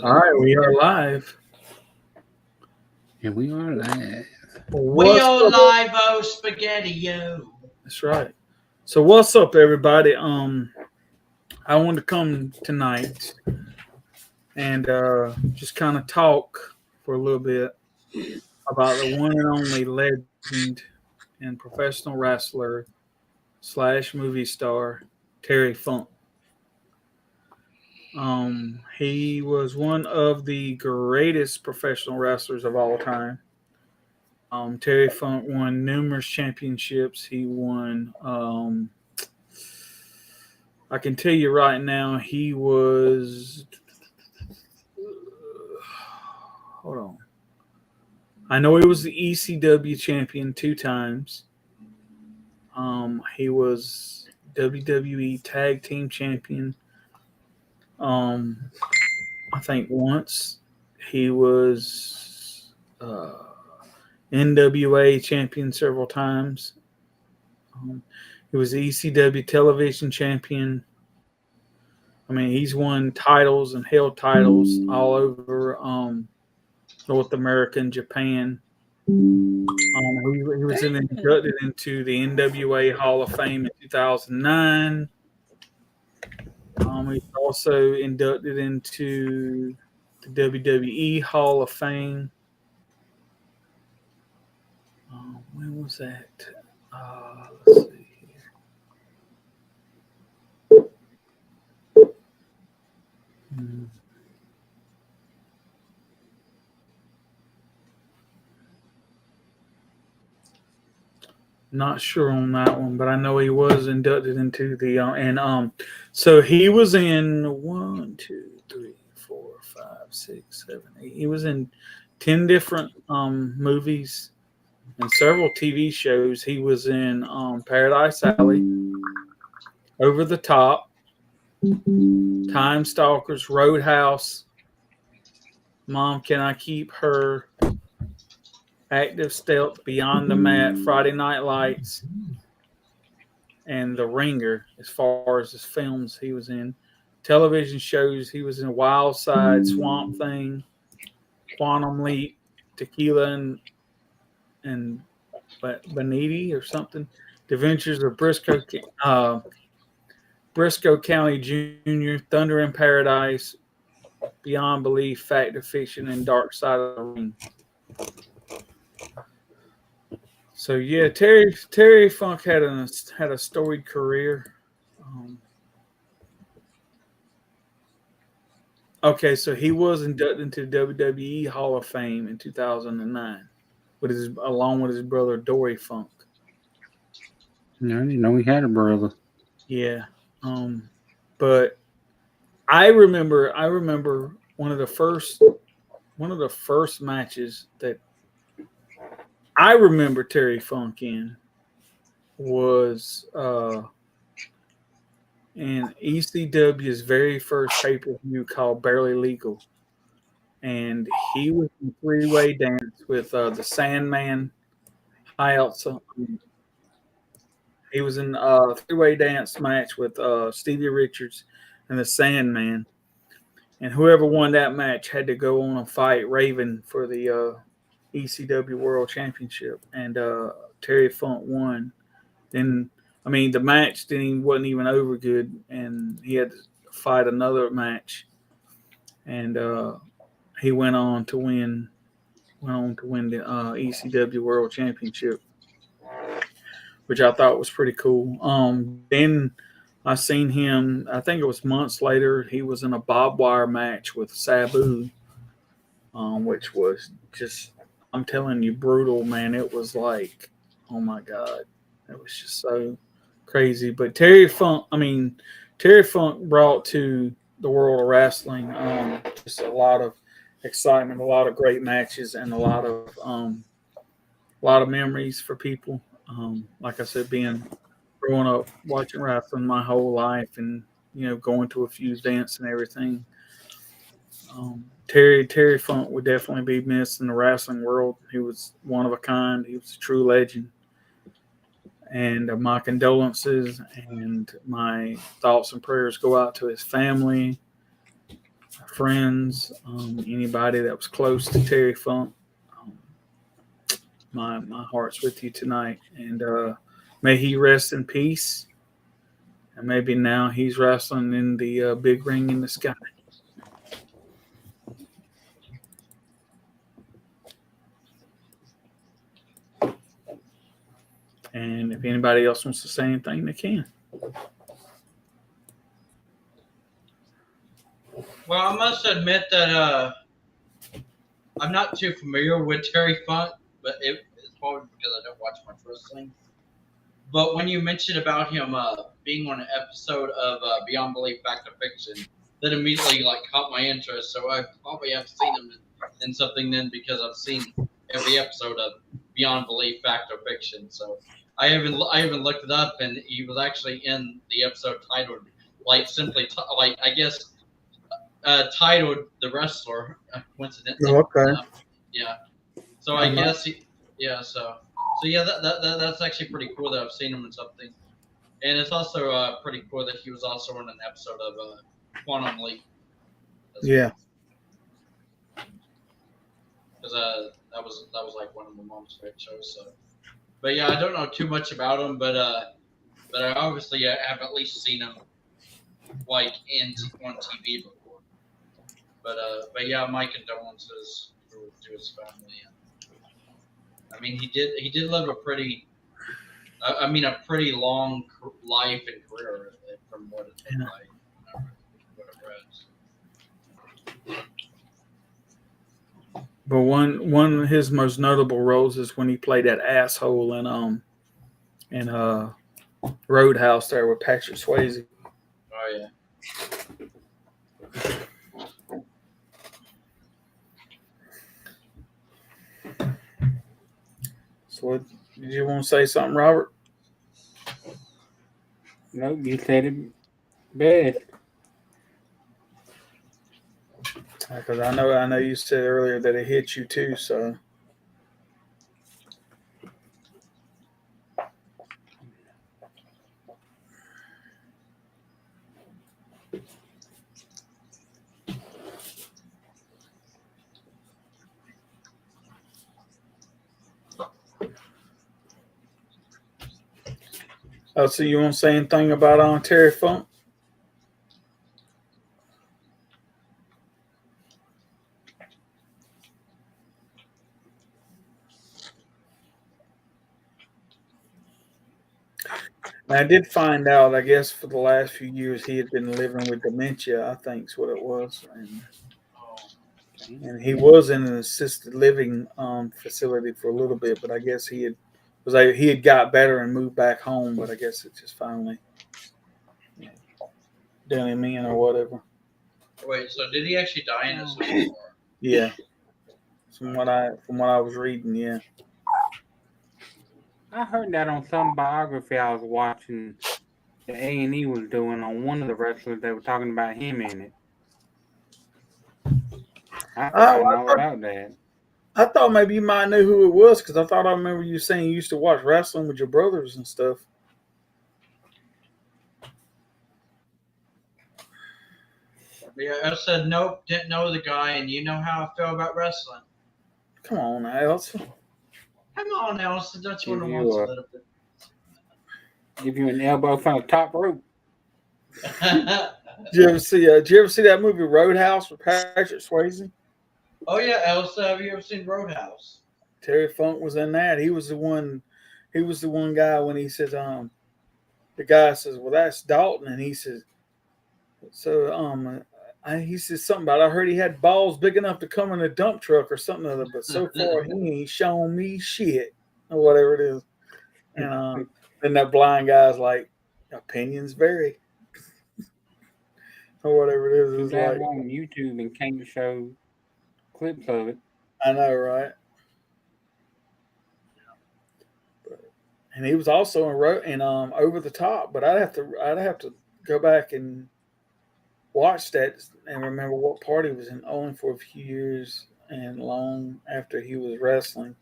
All right, we are live. And we are live. What's up? Live-O Spaghetti-O. That's right. So what's up, everybody? I wanted to come tonight and just kind of talk for a little bit about the one and only legend and professional wrestler slash movie star Terry Funk. He was one of the greatest professional wrestlers of all time. Terry Funk won numerous championships. He won. I can tell you right now, he was. Hold on. I know he was the ECW champion 2 times. He was WWE Tag Team Champion. I think once he was NWA champion several times. He was the ECW television champion. I mean, he's won titles and held titles all over North America and Japan. He was inducted into the NWA Hall of Fame in 2009. He's also inducted into the WWE Hall of Fame. When was that? Let's see here. Not sure on that one, but I know he was inducted into the so he was in 1, 2, 3, 4, 5, 6, 7, 8. He was in 10 different movies and several TV shows. He was in Paradise Alley, Over the Top, Time Stalkers, Roadhouse, Mom Can I Keep Her, Active Stealth, Beyond the Mat, Friday Night Lights, and The Ringer. As far as his films he was in, television shows he was in Wild Side, Swamp Thing, Quantum Leap, Tequila and Boniti or something, The Adventures of Briscoe County Jr., Thunder in Paradise, Beyond Belief, Fact or Fiction, and Dark Side of the Ring. So yeah, Terry Funk had a storied career. Okay, so he was inducted into the WWE Hall of Fame in 2009, along with his brother Dory Funk. I didn't know he had a brother. Yeah, but I remember one of the first matches that I remember Terry Funk in was in ECW's very first pay-per-view called Barely Legal. And he was in a three-way dance with the Sandman. He was in a three-way dance match with Stevie Richards and the Sandman. And whoever won that match had to go on and fight Raven for the ECW World Championship. And Terry Funk won. Then, I mean, the match wasn't even over good, and he had to fight another match. And he went on to win the ECW World Championship, which I thought was pretty cool. Then I seen him, I think it was months later, he was in a barbed wire match with Sabu, which was just, I'm telling you, brutal, man. It was like, oh my God, it was just so crazy. But Terry Funk brought to the world of wrestling just a lot of excitement, a lot of great matches, and a lot of memories for people. Like I said, growing up watching wrestling my whole life, and going to a few events and everything. Terry Funk would definitely be missed in the wrestling world. He was one of a kind. He was a true legend. And my condolences and my thoughts and prayers go out to his family, friends, anybody that was close to Terry Funk. Um, my heart's with you tonight, and may he rest in peace. And maybe now he's wrestling in the big ring in the sky. And if anybody else wants to say anything, they can. Well, I must admit that I'm not too familiar with Terry Funk, but it's probably because I don't watch much wrestling. But when you mentioned about him being on an episode of Beyond Belief, Fact or Fiction, that immediately like caught my interest. So I probably have seen him in something then because I've seen every episode of Beyond Belief, Fact or Fiction. So I even looked it up, and he was actually in the episode titled like simply like I guess titled The Wrestler, coincidentally Okay. enough. Yeah. So I guess yeah. So yeah, that's actually pretty cool that I've seen him in something, and it's also pretty cool that he was also in an episode of Quantum Leap. Yeah. Because that was like one of my mom's favorite shows. So, but yeah, I don't know too much about him, but I obviously have at least seen him like on TV before. But yeah, my condolences to his family. I mean, he did live a pretty I mean, a pretty long life and career from what it looked like. What I've read. But one of his most notable roles is when he played that asshole in Roadhouse there with Patrick Swayze. Oh yeah. So, did you want to say something, Robert? Nope, you said it best. Because I know you said earlier that it hit you too. So, so you want to say anything about Terry Funk? And I did find out, I guess, for the last few years he had been living with dementia. I think is what it was, and he was in an assisted living facility for a little bit, but I guess he had got better and moved back home. But I guess it just finally done him in or whatever. Wait, so did he actually die in a civil war? Yeah, from what I was reading, yeah. I heard that on some biography I was watching. The A&E was doing on one of the wrestlers. They were talking about him in it. I forgot all about that. I thought maybe you might know who it was because I thought I remember you saying you used to watch wrestling with your brothers and stuff. Yeah, I said nope, didn't know the guy, and you know how I feel about wrestling. Come on, Elsa. Come on, Elsa, don't you want to Give watch you a a- little bit? Give you an elbow from the top rope. Did you ever see that movie Roadhouse with Patrick Swayze? Oh yeah, Elsa, have you ever seen Roadhouse? Terry Funk was in that. He was the one. He was the one guy when he says, the guy says, "Well, that's Dalton," and he says, "So, he says something about I heard he had balls big enough to come in a dump truck or something other, but so far he ain't shown me shit or whatever it is." And then that blind guy's like, "Opinions vary." Or whatever it is. Too It's bad like, I'm on YouTube and can't show clips of it. I know, right? And he was also in Over the Top, but I'd have to go back and watch that and remember what part he was in. Only for a few years and long after he was wrestling.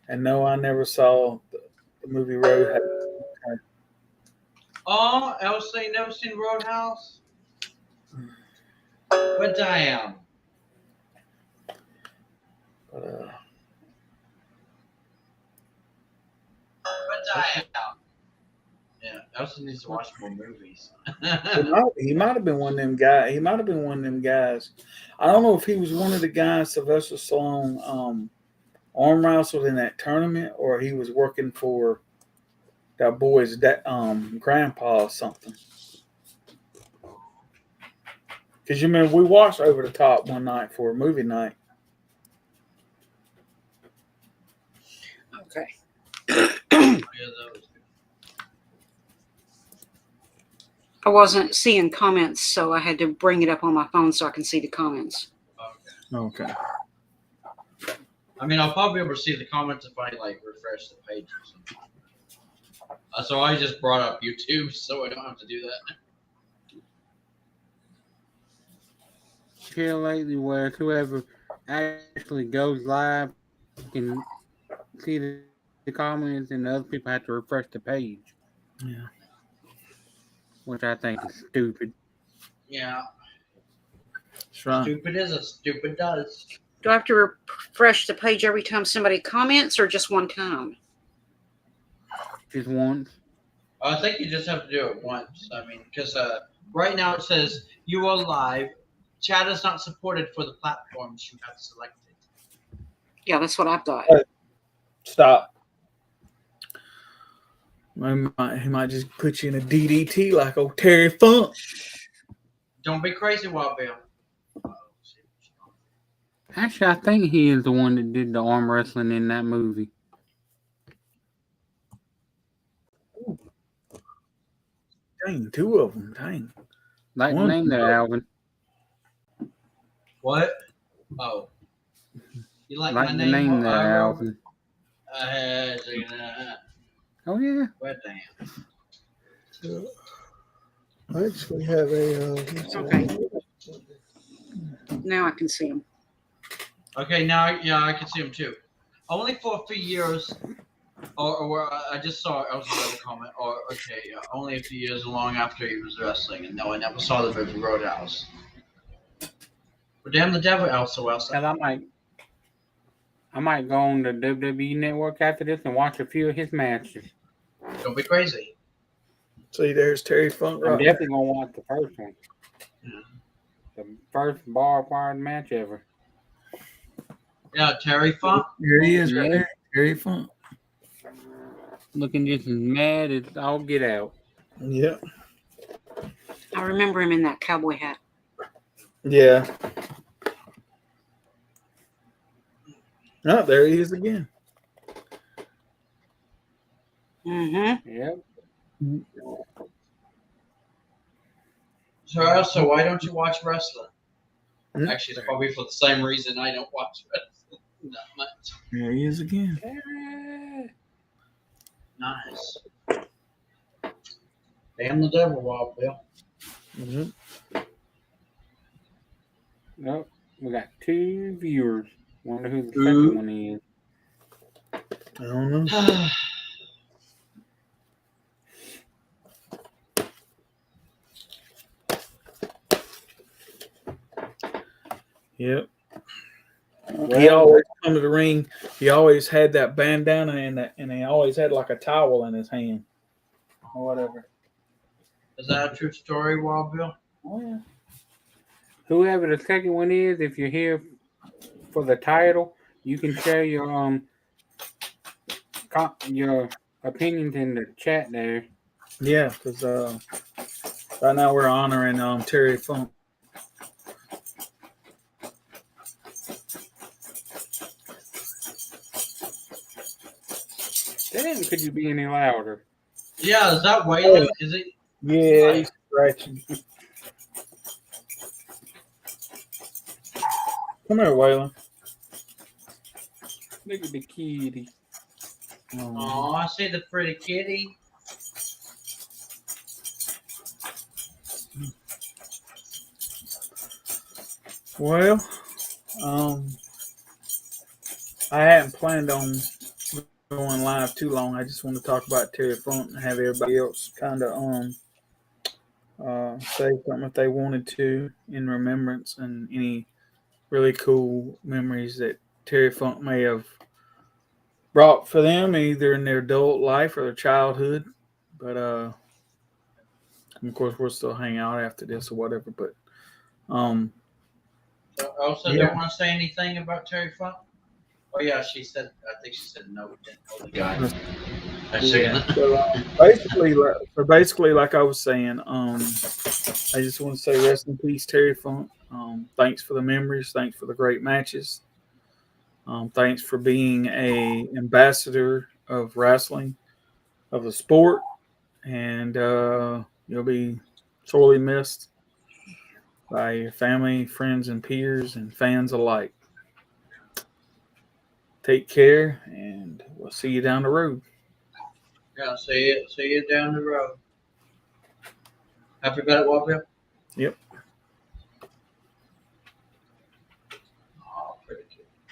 And no, I never saw the movie Roadhouse. Oh, Elsa, you never seen Roadhouse? But damn. But, Yeah, Elson needs to watch more movies. he might have been one of them guys. He might have been one of them guys. I don't know if he was one of the guys Sylvester Stallone arm wrestled in that tournament, or he was working for that boy's grandpa or something. Because you remember we watched Over the Top one night for a movie night. Okay. Yeah, that was good. I wasn't seeing comments, so I had to bring it up on my phone so I can see the comments. Okay. I mean, I'll probably be able to see the comments if I like refresh the page or something. So I just brought up YouTube, so I don't have to do that. Here lately, where whoever actually goes live can see the comments, and the other people have to refresh the page. Yeah. Which I think is stupid. Yeah. That's right. Stupid is as stupid does. Do I have to refresh the page every time somebody comments, or just one time? Just once. I think you just have to do it once. I mean, because right now it says you are live. Chat is not supported for the platforms you have selected. Yeah, that's what I thought. Stop. He might just put you in a DDT like old Terry Funk. Don't be crazy, Wild Bill. Actually, I think he is the one that did the arm wrestling in that movie. Dang, two of them. Dang. Like the One. name there, Alvin. What? Oh. You like Like my the name? name there, Alvin. Oh yeah. What damn? I actually have a. Okay. Now I can see them. Okay, now yeah, I can see him too. Only for a few years, or I just saw another comment. Or okay, only a few years long after he was wrestling, and no, I never saw the movie Roadhouse. But damn the devil, also else. Cause I might go on the WWE Network after this and watch a few of his matches. Don't be crazy. See, there's Terry Funk I'm right definitely gonna watch the first one. Yeah. The first barbed wire match ever. Yeah, Terry Funk. there. Here he is, right Yeah. there. Terry Funk. Looking just as mad as all get out. Yep. I remember him in that cowboy hat. Yeah. Oh, there he is again. Mm-hmm. Yep. So also, why don't you watch wrestling? Hmm? Actually, it's probably for the same reason I don't watch wrestling that much. There he is again. Nice. Damn the devil, Wild Bill. Mm-hmm. Nope. We got 2 viewers. Wonder who the second one is. I don't know. Yep. He always come to the ring. He always had that bandana and he always had like a towel in his hand or whatever. Is that a true story, Wild Bill? Oh yeah. Whoever the second one is, if you're here for the title, you can share your opinions in the chat there. Yeah, because right now we're honoring Terry Funk. Damn, could you be any louder? Yeah, is that Waylon? Is it? Yeah, he's scratching. Come here, Waylon. Look at the kitty. Oh, I see the pretty kitty. Well, I hadn't planned on going live too long. I just want to talk about Terry Funk and have everybody else kind of say something if they wanted to in remembrance and any really cool memories that Terry Funk may have brought for them either in their adult life or their childhood. But of course we'll still hang out after this or whatever. But um, So also yeah. don't want to say anything about Terry Funk. Oh yeah, she said. I think she said no. We didn't know the guy. I Yeah. second. So basically, like I was saying, I just want to say rest in peace, Terry Funk. Thanks for the memories. Thanks for the great matches. Thanks for being a ambassador of wrestling, of the sport, and you'll be sorely missed by your family, friends, and peers, and fans alike. Take care, and we'll see you down the road. Yeah, see you down the road. Happy about it, Walker. Yep.